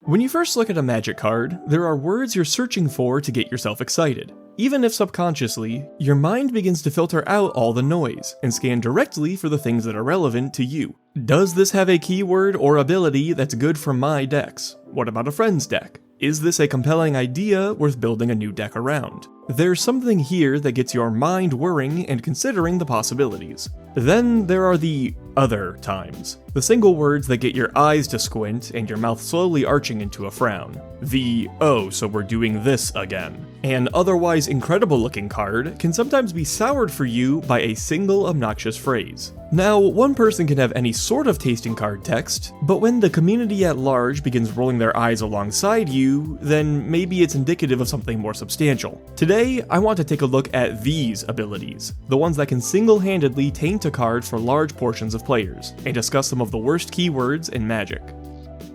When you first look at a Magic card, there are words you're searching for to get yourself excited. Even if subconsciously, your mind begins to filter out all the noise and scan directly for the things that are relevant to you. Does this have a keyword or ability that's good for my decks? What about a friend's deck? Is this a compelling idea worth building a new deck around? There's something here that gets your mind whirring and considering the possibilities. Then there are the other times. The single words that get your eyes to squint and your mouth slowly arching into a frown. The, oh, so we're doing this again. An otherwise incredible looking card can sometimes be soured for you by a single obnoxious phrase. Now, one person can have any sort of taste in card text, but when the community at large begins rolling their eyes alongside you, then maybe it's indicative of something more substantial. Today, I want to take a look at these abilities, the ones that can single-handedly taint a card for large portions of players, and discuss some of the worst keywords in Magic.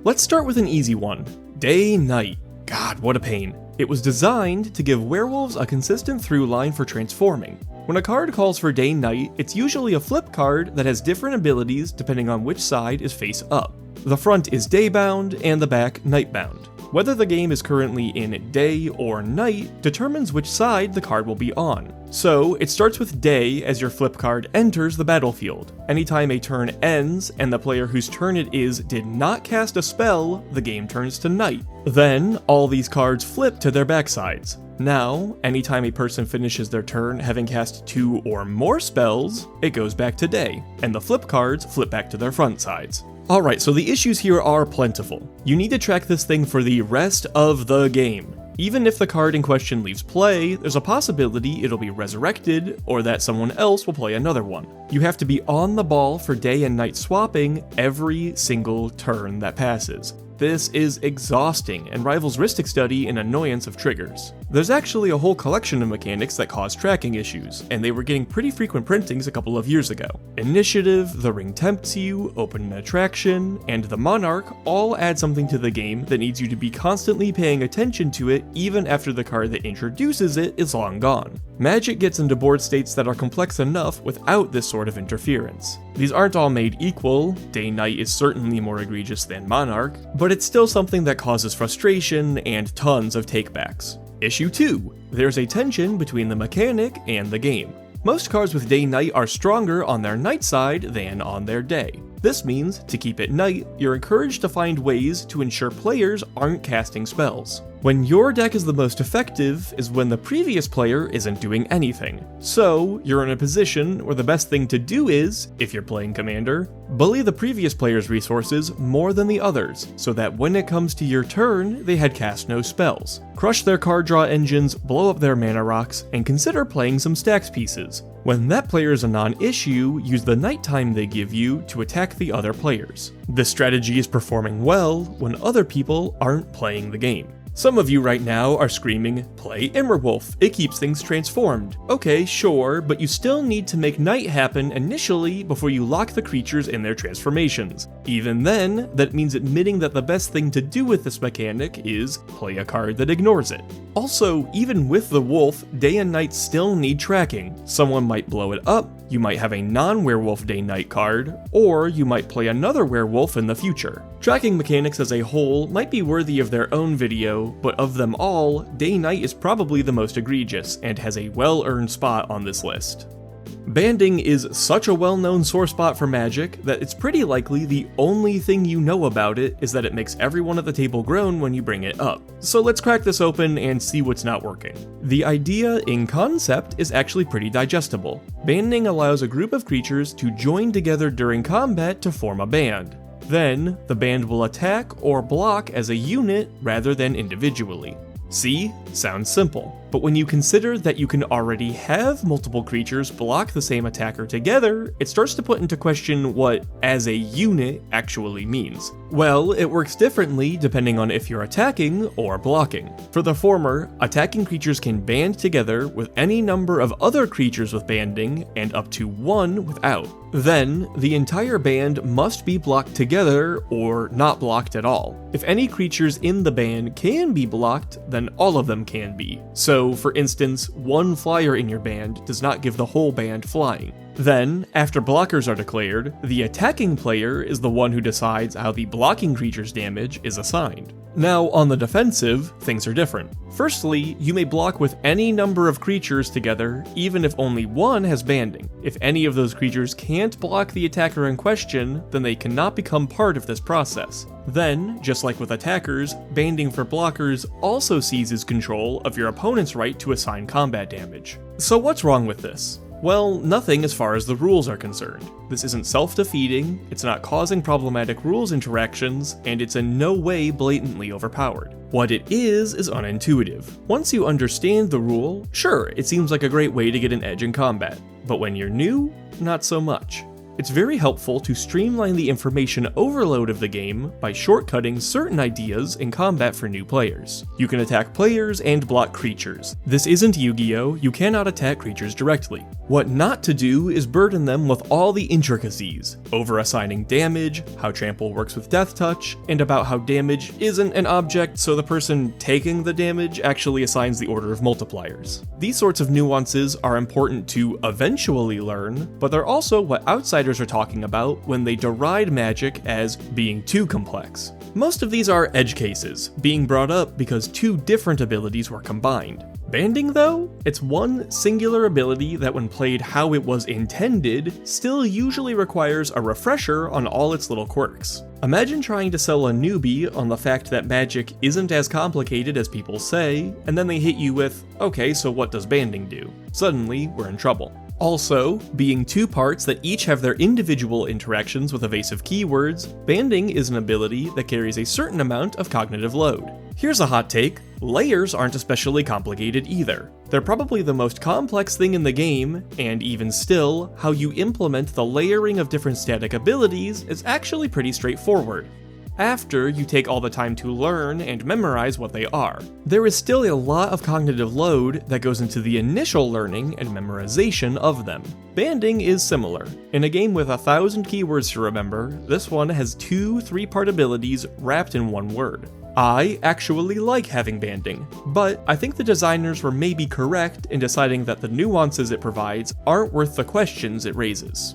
Let's start with an easy one. Day-Night. God, what a pain. It was designed to give werewolves a consistent through line for transforming. When a card calls for Day-Night, it's usually a flip card that has different abilities depending on which side is face up. The front is day-bound and the back night-bound. Whether the game is currently in day or night determines which side the card will be on. So, it starts with day as your flip card enters the battlefield. Anytime a turn ends and the player whose turn it is did not cast a spell, the game turns to night. Then, all these cards flip to their backsides. Now, anytime a person finishes their turn having cast 2 or more spells, it goes back to day, and the flip cards flip back to their front sides. Alright, so the issues here are plentiful. You need to track this thing for the rest of the game. Even if the card in question leaves play, there's a possibility it'll be resurrected, or that someone else will play another one. You have to be on the ball for day and night swapping every single turn that passes. This is exhausting and rivals Rhystic Study in annoyance of triggers. There's actually a whole collection of mechanics that cause tracking issues, and they were getting pretty frequent printings a couple of years ago. Initiative, the Ring Tempts You, Open an Attraction, and the Monarch all add something to the game that needs you to be constantly paying attention to it even after the card that introduces it is long gone. Magic gets into board states that are complex enough without this sort of interference. These aren't all made equal, Day-Night is certainly more egregious than Monarch, but it's still something that causes frustration and tons of takebacks. Issue 2. There's a tension between the mechanic and the game. Most cards with Day-Night are stronger on their night side than on their day. This means, to keep it night, you're encouraged to find ways to ensure players aren't casting spells. When your deck is the most effective is when the previous player isn't doing anything. So, you're in a position where the best thing to do is, if you're playing Commander, bully the previous player's resources more than the others, so that when it comes to your turn, they had cast no spells. Crush their card draw engines, blow up their mana rocks, and consider playing some stacks pieces. When that player is a non-issue, use the nighttime they give you to attack the other players. This strategy is performing well when other people aren't playing the game. Some of you right now are screaming, play Immerwolf, it keeps things transformed. Okay, sure, but you still need to make night happen initially before you lock the creatures in their transformations. Even then, that means admitting that the best thing to do with this mechanic is play a card that ignores it. Also, even with the wolf, day and night still need tracking. Someone might blow it up, you might have a non-werewolf day-night card, or you might play another werewolf in the future. Tracking mechanics as a whole might be worthy of their own video, but of them all, day-night is probably the most egregious and has a well-earned spot on this list. Banding is such a well-known sore spot for Magic that it's pretty likely the only thing you know about it is that it makes everyone at the table groan when you bring it up. So let's crack this open and see what's not working. The idea in concept is actually pretty digestible. Banding allows a group of creatures to join together during combat to form a band. Then, the band will attack or block as a unit rather than individually. See? Sounds simple. But when you consider that you can already have multiple creatures block the same attacker together, it starts to put into question what as a unit actually means. Well, it works differently depending on if you're attacking or blocking. For the former, attacking creatures can band together with any number of other creatures with banding and up to one without. Then, the entire band must be blocked together or not blocked at all. If any creatures in the band can be blocked, then all of them can be. So, for instance, one flyer in your band does not give the whole band flying. Then, after blockers are declared, the attacking player is the one who decides how the blocking creature's damage is assigned. Now, on the defensive, things are different. Firstly, you may block with any number of creatures together, even if only one has banding. If any of those creatures can't block the attacker in question, then they cannot become part of this process. Then, just like with attackers, banding for blockers also seizes control of your opponent's right to assign combat damage. So what's wrong with this? Well, nothing as far as the rules are concerned. This isn't self-defeating, it's not causing problematic rules interactions, and it's in no way blatantly overpowered. What it is unintuitive. Once you understand the rule, sure, it seems like a great way to get an edge in combat. But when you're new, not so much. It's very helpful to streamline the information overload of the game by shortcutting certain ideas in combat for new players. You can attack players and block creatures. This isn't Yu-Gi-Oh! You cannot attack creatures directly. What not to do is burden them with all the intricacies, over-assigning damage, how trample works with death touch, and about how damage isn't an object so the person taking the damage actually assigns the order of multipliers. These sorts of nuances are important to eventually learn, but they're also what outsiders are talking about when they deride magic as being too complex. Most of these are edge cases, being brought up because two different abilities were combined. Banding, though? It's one singular ability that when played how it was intended, still usually requires a refresher on all its little quirks. Imagine trying to sell a newbie on the fact that magic isn't as complicated as people say, and then they hit you with, okay, so what does banding do? Suddenly, we're in trouble. Also, being two parts that each have their individual interactions with evasive keywords, banding is an ability that carries a certain amount of cognitive load. Here's a hot take: layers aren't especially complicated either. They're probably the most complex thing in the game, and even still, how you implement the layering of different static abilities is actually pretty straightforward. After you take all the time to learn and memorize what they are. There is still a lot of cognitive load that goes into the initial learning and memorization of them. Banding is similar. In a game with 1,000 keywords to remember, this one has two 3-part abilities wrapped in one word. I actually like having banding, but I think the designers were maybe correct in deciding that the nuances it provides aren't worth the questions it raises.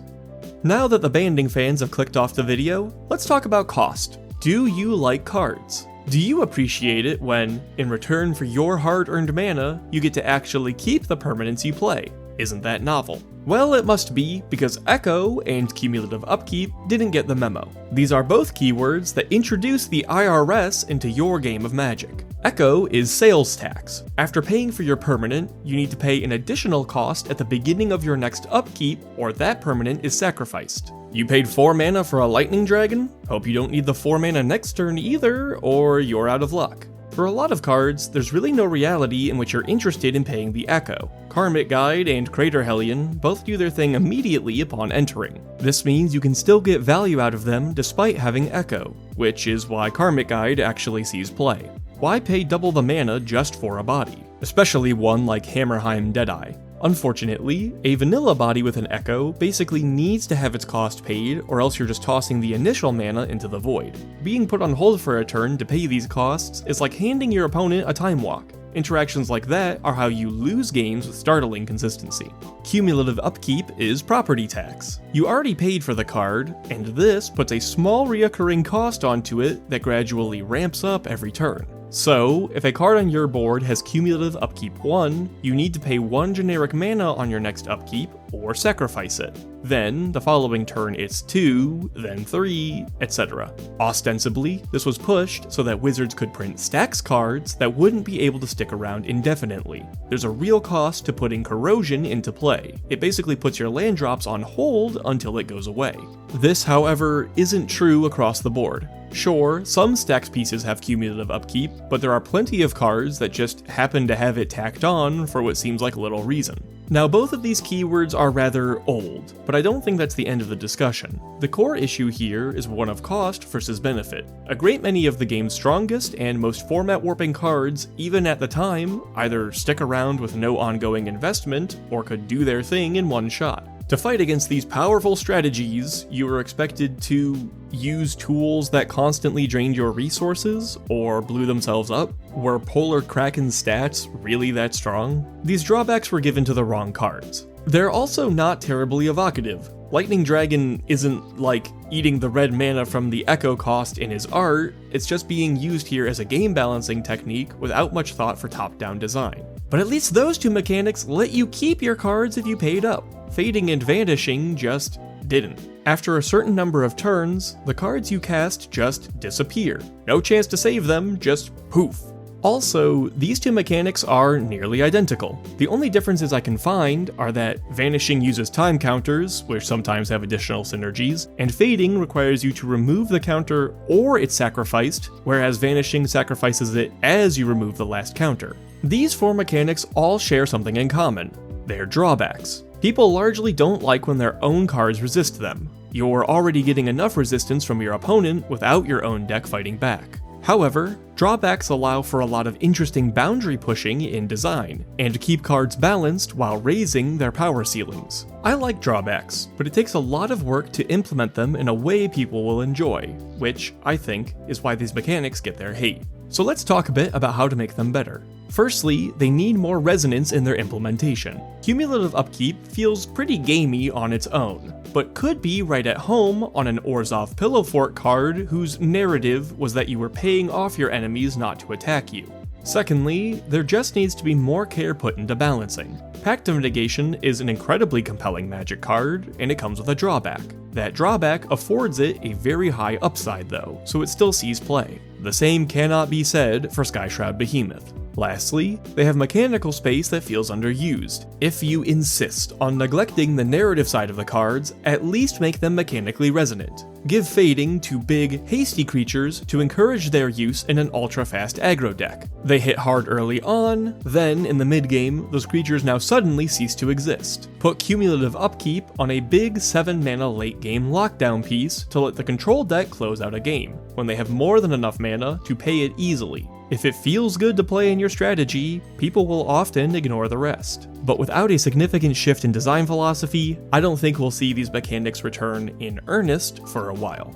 Now that the banding fans have clicked off the video, let's talk about cost. Do you like cards? Do you appreciate it when, in return for your hard-earned mana, you get to actually keep the permanents you play? Isn't that novel? Well, it must be, because Echo and Cumulative Upkeep didn't get the memo. These are both keywords that introduce the IRS into your game of Magic. Echo is sales tax. After paying for your permanent, you need to pay an additional cost at the beginning of your next upkeep, or that permanent is sacrificed. You paid 4 mana for a lightning dragon? Hope you don't need the 4 mana next turn either, or you're out of luck. For a lot of cards, there's really no reality in which you're interested in paying the Echo. Karmic Guide and Crater Hellion both do their thing immediately upon entering. This means you can still get value out of them despite having Echo, which is why Karmic Guide actually sees play. Why pay double the mana just for a body? Especially one like Hammerheim Deadeye. Unfortunately, a vanilla body with an Echo basically needs to have its cost paid, or else you're just tossing the initial mana into the void. Being put on hold for a turn to pay these costs is like handing your opponent a time walk. Interactions like that are how you lose games with startling consistency. Cumulative Upkeep is property tax. You already paid for the card, and this puts a small reoccurring cost onto it that gradually ramps up every turn. So, if a card on your board has Cumulative Upkeep 1, you need to pay 1 generic mana on your next upkeep, or sacrifice it. Then, the following turn it's 2, then 3, etc. Ostensibly, this was pushed so that Wizards could print stacks cards that wouldn't be able to stick around indefinitely. There's a real cost to putting Corrosion into play. It basically puts your land drops on hold until it goes away. This, however, isn't true across the board. Sure, some stacks pieces have Cumulative Upkeep, but there are plenty of cards that just happen to have it tacked on for what seems like little reason. Now, both of these keywords are rather old, but I don't think that's the end of the discussion. The core issue here is one of cost versus benefit. A great many of the game's strongest and most format warping cards, even at the time, either stick around with no ongoing investment, or could do their thing in one shot. To fight against these powerful strategies, you were expected to use tools that constantly drained your resources, or blew themselves up? Were Polar Kraken's stats really that strong? These drawbacks were given to the wrong cards. They're also not terribly evocative. Lightning Dragon isn't like eating the red mana from the Echo cost in his art, it's just being used here as a game balancing technique without much thought for top-down design. But at least those two mechanics let you keep your cards if you paid up. Fading and Vanishing just didn't. After a certain number of turns, the cards you cast just disappear. No chance to save them, just poof. Also, these two mechanics are nearly identical. The only differences I can find are that Vanishing uses time counters, which sometimes have additional synergies, and Fading requires you to remove the counter or it's sacrificed, whereas Vanishing sacrifices it as you remove the last counter. These four mechanics all share something in common. They're drawbacks. People largely don't like when their own cards resist them. You're already getting enough resistance from your opponent without your own deck fighting back. However, drawbacks allow for a lot of interesting boundary pushing in design, and keep cards balanced while raising their power ceilings. I like drawbacks, but it takes a lot of work to implement them in a way people will enjoy, which, I think, is why these mechanics get their hate. So let's talk a bit about how to make them better. Firstly, they need more resonance in their implementation. Cumulative Upkeep feels pretty gamey on its own, but could be right at home on an Orzhov Pillow Fort card whose narrative was that you were paying off your enemies not to attack you. Secondly, there just needs to be more care put into balancing. Pact of Negation is an incredibly compelling Magic card, and it comes with a drawback. That drawback affords it a very high upside though, so it still sees play. The same cannot be said for Skyshroud Behemoth. Lastly, they have mechanical space that feels underused. If you insist on neglecting the narrative side of the cards, at least make them mechanically resonant. Give Fading to big, hasty creatures to encourage their use in an ultra-fast aggro deck. They hit hard early on, then in the mid-game, those creatures now suddenly cease to exist. Put Cumulative Upkeep on a big 7-mana late-game lockdown piece to let the control deck close out a game, when they have more than enough mana to pay it easily. If it feels good to play in your strategy, people will often ignore the rest. But without a significant shift in design philosophy, I don't think we'll see these mechanics return in earnest for a while.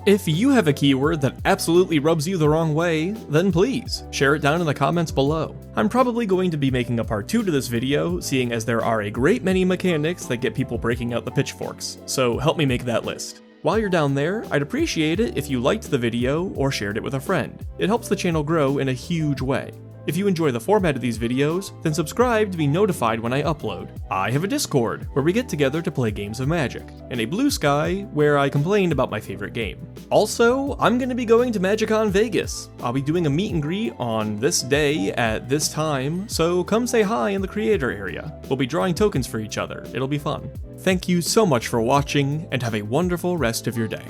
If you have a keyword that absolutely rubs you the wrong way, then please, share it down in the comments below. I'm probably going to be making a part 2 to this video, seeing as there are a great many mechanics that get people breaking out the pitchforks, so help me make that list. While you're down there, I'd appreciate it if you liked the video or shared it with a friend. It helps the channel grow in a huge way. If you enjoy the format of these videos, then subscribe to be notified when I upload. I have a Discord, where we get together to play games of Magic, and a Blue Sky, where I complain about my favorite game. Also, I'm going to be going to MagicCon Vegas. I'll be doing a meet and greet on this day at this time, so come say hi in the creator area. We'll be drawing tokens for each other. It'll be fun. Thank you so much for watching, and have a wonderful rest of your day.